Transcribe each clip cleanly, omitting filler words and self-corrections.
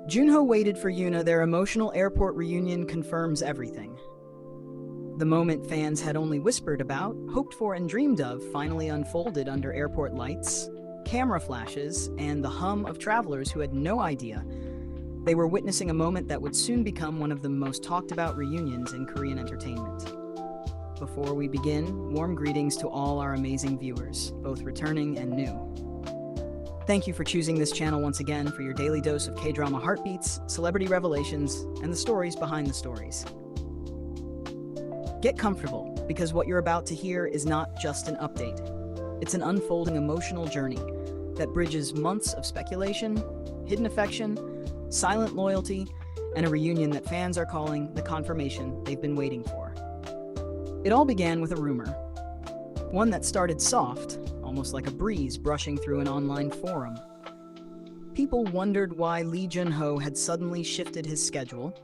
Junho waited for Yuna. Their emotional airport reunion confirms everything. The moment fans had only whispered about, hoped for, and dreamed of finally unfolded under airport lights, camera flashes, and the hum of travelers who had no idea they were witnessing a moment that would soon become one of the most talked about reunions in Korean entertainment. Before we begin, warm greetings to all our amazing viewers, both returning and new. Thank you for choosing this channel once again for your daily dose of K-drama heartbeats, celebrity revelations, and the stories behind the stories. Get comfortable, because what you're about to hear is not just an update. It's an unfolding emotional journey that bridges months of speculation, hidden affection, silent loyalty, and a reunion that fans are calling the confirmation they've been waiting for. It all began with a rumor, one that started soft, almost like a breeze brushing through an online forum. People wondered why Junho had suddenly shifted his schedule,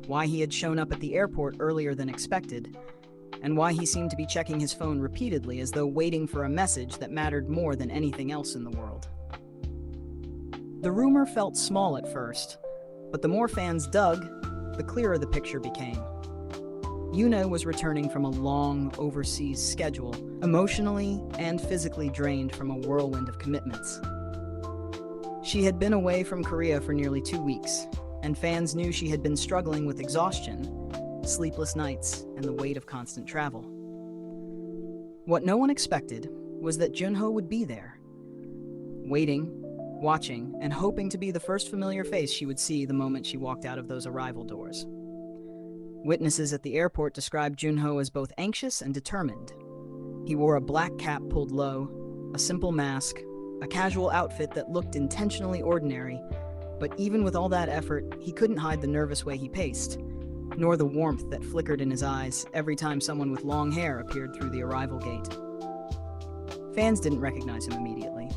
why he had shown up at the airport earlier than expected, and why he seemed to be checking his phone repeatedly as though waiting for a message that mattered more than anything else in the world. The rumor felt small at first, but the more fans dug, the clearer the picture became. Yuna was returning from a long overseas schedule, emotionally and physically drained from a whirlwind of commitments. She had been away from Korea for nearly 2 weeks, and fans knew she had been struggling with exhaustion, sleepless nights, and the weight of constant travel. What no one expected was that Junho would be there, waiting, watching, and hoping to be the first familiar face she would see the moment she walked out of those arrival doors. Witnesses at the airport described Junho as both anxious and determined. He wore a black cap pulled low, a simple mask, a casual outfit that looked intentionally ordinary, but even with all that effort, he couldn't hide the nervous way he paced, nor the warmth that flickered in his eyes every time someone with long hair appeared through the arrival gate. Fans didn't recognize him immediately.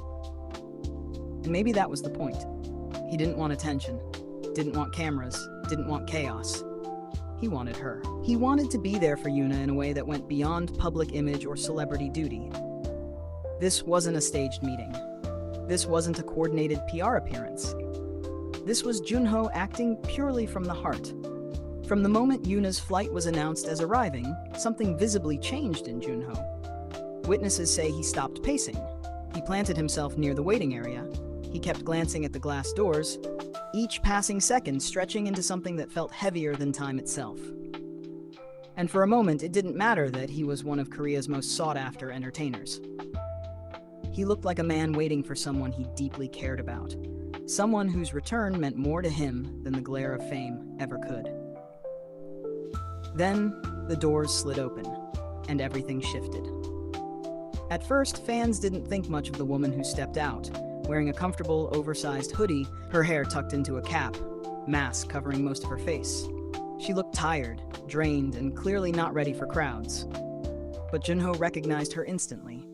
And maybe that was the point. He didn't want attention, didn't want cameras, didn't want chaos. He wanted her. He wanted to be there for Yuna in a way that went beyond public image or celebrity duty. This wasn't a staged meeting. This wasn't a coordinated PR appearance. This was Junho acting purely from the heart. From the moment Yuna's flight was announced as arriving, something visibly changed in Junho. Witnesses say he stopped pacing. He planted himself near the waiting area. He kept glancing at the glass doors, each passing second stretching into something that felt heavier than time itself. And for a moment, it didn't matter that he was one of Korea's most sought-after entertainers. He looked like a man waiting for someone he deeply cared about, someone whose return meant more to him than the glare of fame ever could. Then, the doors slid open, and everything shifted. At first, fans didn't think much of the woman who stepped out, wearing a comfortable, oversized hoodie, her hair tucked into a cap, mask covering most of her face. She looked tired, drained, and clearly not ready for crowds. But Junho recognized her instantly.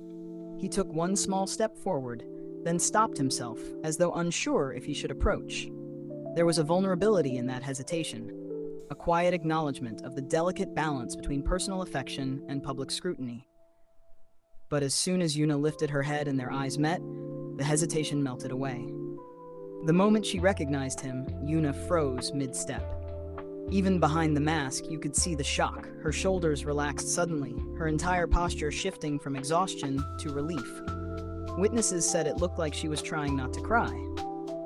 He took one small step forward, then stopped himself, as though unsure if he should approach. There was a vulnerability in that hesitation, a quiet acknowledgement of the delicate balance between personal affection and public scrutiny. But as soon as Yuna lifted her head and their eyes met, the hesitation melted away. The moment she recognized him, Yuna froze mid-step. Even behind the mask, you could see the shock. Her shoulders relaxed suddenly, her entire posture shifting from exhaustion to relief. Witnesses said it looked like she was trying not to cry.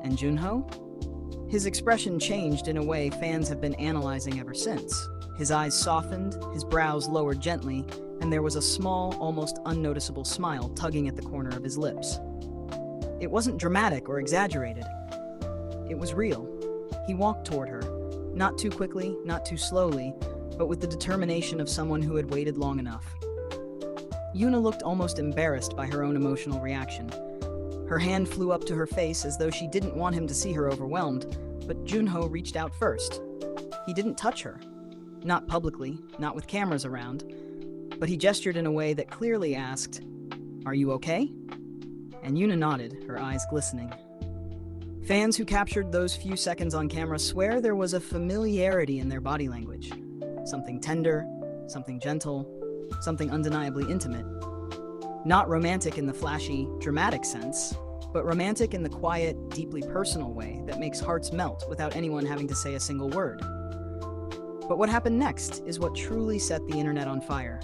And Junho? His expression changed in a way fans have been analyzing ever since. His eyes softened, his brows lowered gently, and there was a small, almost unnoticeable smile tugging at the corner of his lips. It wasn't dramatic or exaggerated. It was real. He walked toward her, not too quickly, not too slowly, but with the determination of someone who had waited long enough. Yuna looked almost embarrassed by her own emotional reaction. Her hand flew up to her face as though she didn't want him to see her overwhelmed, but Junho reached out first. He didn't touch her. Not publicly, not with cameras around, but he gestured in a way that clearly asked, "Are you okay?" And Yuna nodded, her eyes glistening. Fans who captured those few seconds on camera swear there was a familiarity in their body language. Something tender, something gentle, something undeniably intimate. Not romantic in the flashy, dramatic sense, but romantic in the quiet, deeply personal way that makes hearts melt without anyone having to say a single word. But what happened next is what truly set the internet on fire.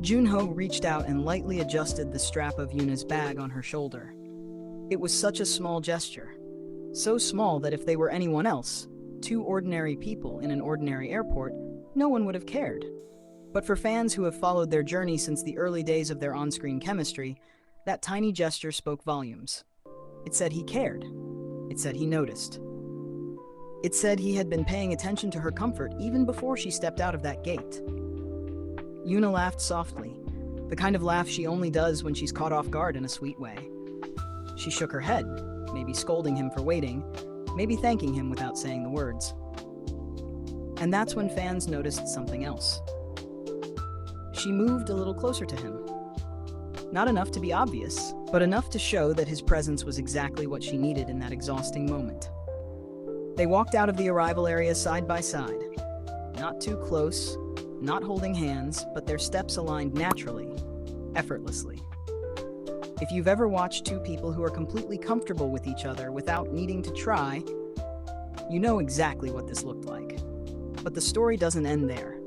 Junho reached out and lightly adjusted the strap of Yuna's bag on her shoulder. It was such a small gesture. So small that if they were anyone else, two ordinary people in an ordinary airport, no one would have cared. But for fans who have followed their journey since the early days of their on-screen chemistry, that tiny gesture spoke volumes. It said he cared. It said he noticed. It said he had been paying attention to her comfort even before she stepped out of that gate. Yuna laughed softly, the kind of laugh she only does when she's caught off guard in a sweet way. She shook her head, maybe scolding him for waiting, maybe thanking him without saying the words. And that's when fans noticed something else. She moved a little closer to him. Not enough to be obvious, but enough to show that his presence was exactly what she needed in that exhausting moment. They walked out of the arrival area side by side. Not too close, not holding hands, but their steps aligned naturally, effortlessly. If you've ever watched two people who are completely comfortable with each other without needing to try, you know exactly what this looked like. But the story doesn't end there.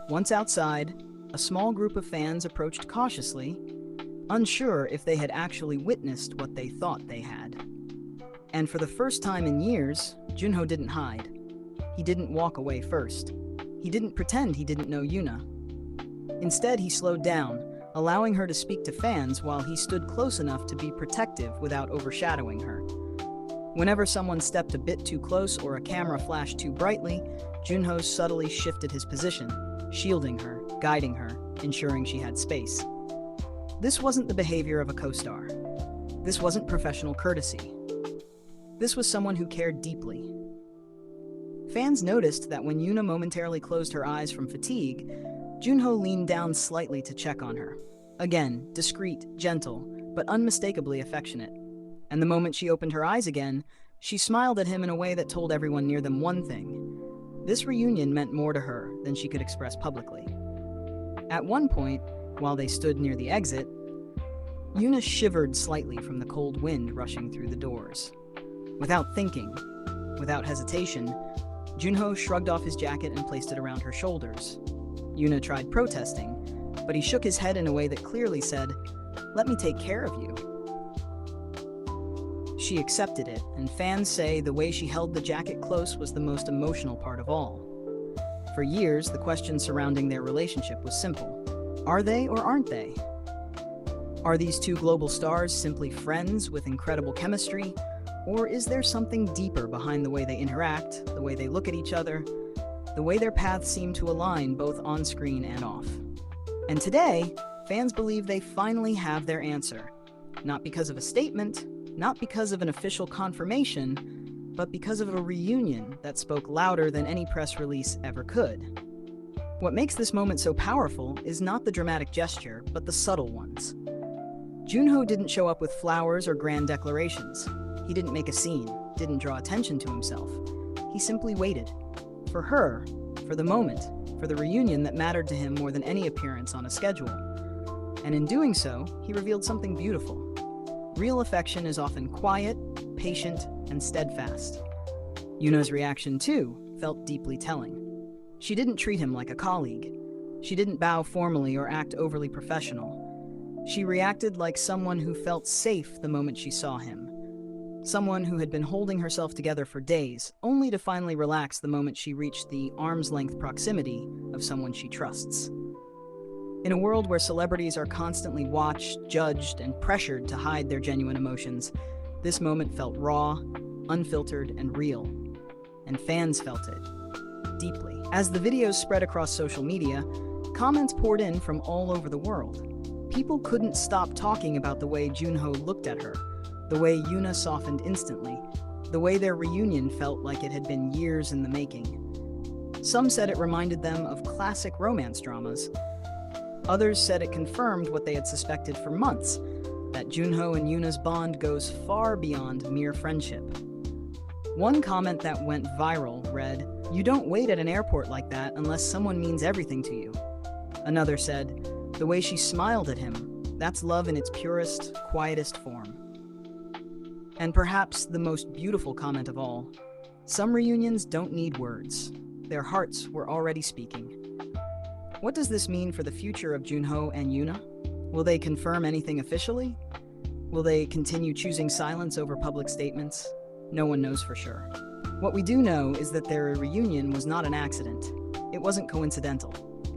Once outside, a small group of fans approached cautiously, unsure if they had actually witnessed what they thought they had. And for the first time in years, Junho didn't hide. He didn't walk away first. He didn't pretend he didn't know Yuna. Instead, he slowed down, allowing her to speak to fans while he stood close enough to be protective without overshadowing her. Whenever someone stepped a bit too close or a camera flashed too brightly, Junho subtly shifted his position, shielding her, guiding her, ensuring she had space. This wasn't the behavior of a co-star. This wasn't professional courtesy. This was someone who cared deeply. Fans noticed that when Yuna momentarily closed her eyes from fatigue, Junho leaned down slightly to check on her. Again, discreet, gentle, but unmistakably affectionate. And the moment she opened her eyes again, she smiled at him in a way that told everyone near them one thing. This reunion meant more to her than she could express publicly. At one point, while they stood near the exit, Yuna shivered slightly from the cold wind rushing through the doors. Without thinking, without hesitation, Junho shrugged off his jacket and placed it around her shoulders. Yuna tried protesting, but he shook his head in a way that clearly said, "Let me take care of you." She accepted it, and fans say the way she held the jacket close was the most emotional part of all. For years, the question surrounding their relationship was simple. Are they or aren't they? Are these two global stars simply friends with incredible chemistry? Or is there something deeper behind the way they interact, the way they look at each other, the way their paths seem to align both on screen and off? And today, fans believe they finally have their answer. Not because of a statement, not because of an official confirmation, but because of a reunion that spoke louder than any press release ever could. What makes this moment so powerful is not the dramatic gesture, but the subtle ones. Junho didn't show up with flowers or grand declarations. He didn't make a scene, didn't draw attention to himself. He simply waited. For her, for the moment, for the reunion that mattered to him more than any appearance on a schedule. And in doing so, he revealed something beautiful. Real affection is often quiet, patient, and steadfast. Yuna's reaction, too, felt deeply telling. She didn't treat him like a colleague. She didn't bow formally or act overly professional. She reacted like someone who felt safe the moment she saw him. Someone who had been holding herself together for days, only to finally relax the moment she reached the arm's-length proximity of someone she trusts. In a world where celebrities are constantly watched, judged, and pressured to hide their genuine emotions, this moment felt raw, unfiltered, and real. And fans felt it deeply. As the videos spread across social media, comments poured in from all over the world. People couldn't stop talking about the way Junho looked at her, the way Yuna softened instantly, the way their reunion felt like it had been years in the making. Some said it reminded them of classic romance dramas. Others said it confirmed what they had suspected for months, that Junho and Yuna's bond goes far beyond mere friendship. One comment that went viral read, "You don't wait at an airport like that unless someone means everything to you." Another said, "The way she smiled at him, that's love in its purest, quietest form." And perhaps the most beautiful comment of all, some reunions don't need words. Their hearts were already speaking. What does this mean for the future of Junho and Yuna? Will they confirm anything officially? Will they continue choosing silence over public statements? No one knows for sure. What we do know is that their reunion was not an accident. It wasn't coincidental.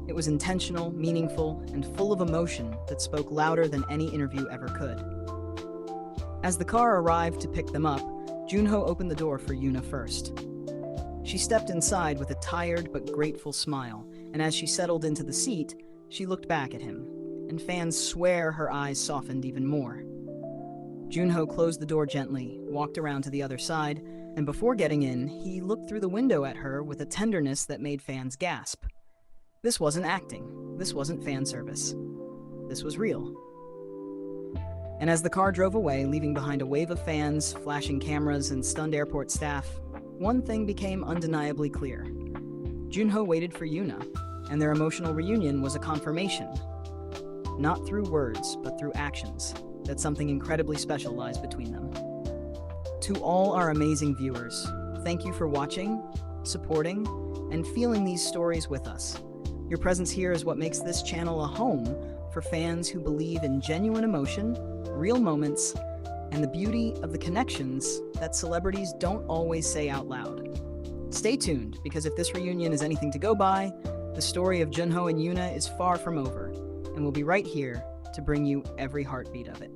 It was intentional, meaningful, and full of emotion that spoke louder than any interview ever could. As the car arrived to pick them up, Junho opened the door for Yuna first. She stepped inside with a tired but grateful smile, and as she settled into the seat, she looked back at him, and fans swear her eyes softened even more. Junho closed the door gently, walked around to the other side, and before getting in, he looked through the window at her with a tenderness that made fans gasp. This wasn't acting. This wasn't fan service. This was real. And as the car drove away, leaving behind a wave of fans, flashing cameras, and stunned airport staff, one thing became undeniably clear. Junho waited for Yuna, and their emotional reunion was a confirmation, not through words, but through actions, that something incredibly special lies between them. To all our amazing viewers, thank you for watching, supporting, and feeling these stories with us. Your presence here is what makes this channel a home for fans who believe in genuine emotion, real moments, and the beauty of the connections that celebrities don't always say out loud. Stay tuned, because if this reunion is anything to go by, the story of Junho and Yuna is far from over, and we'll be right here to bring you every heartbeat of it.